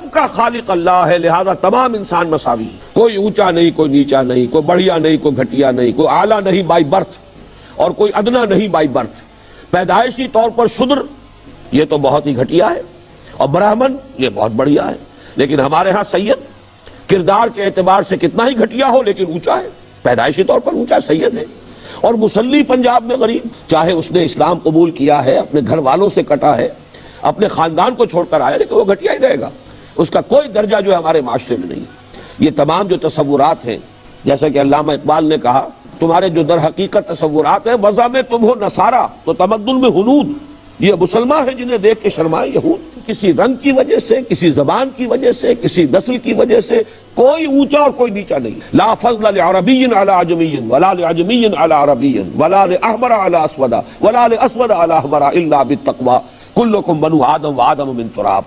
सबका खालिक अल्लाह है, लिहाजा तमाम इंसान मसावी। कोई ऊंचा नहीं, कोई नीचा नहीं, कोई बढ़िया नहीं, कोई घटिया नहीं, कोई आला नहीं बाई बर्थ और कोई अदना नहीं बाई बर्थ। पैदाइशी तौर पर शूद्र ये तो बहुत ही घटिया है और ब्राह्मण ये बहुत बढ़िया है। लेकिन हमारे यहां सैयद किरदार के एतबार से कितना ही घटिया हो लेकिन ऊंचा है, पैदाइशी तौर पर ऊंचा सैयद है। और मुसल्ली पंजाब में गरीब, चाहे उसने इस्लाम कबूल किया है, अपने घर वालों से कटा है, अपने खानदान को छोड़कर आया, लेकिन वो घटिया ही रहेगा, उसका कोई दर्जा जो है हमारे माशरे में नहीं। ये तमाम जो तसव्वुरात हैं, जैसा कि अल्लामा इकबाल ने कहा, तुम्हारे जो दर हकीकत तसव्वुरात है, वज़ा में तुम हो नसारा तो तमद्दुन में हुनूद, ये मुसलमान है जिन्हें देख के शर्माए यहूद। किसी रंग की वजह से, किसी जबान की वजह से, किसी नस्ल की वजह से कोई ऊंचा और कोई नीचा नहीं। ला फज़्ल लिअरबिय्यिन अला अजमिय्यिन वला लिअजमिय्यिन अला अरबिय्यिन वला लिअहमर अला अस्वद वला लिअस्वद अला अहमर इल्ला बित्तक़वा कुल्लुकुम बनु आदम व आदम मिन तुराब।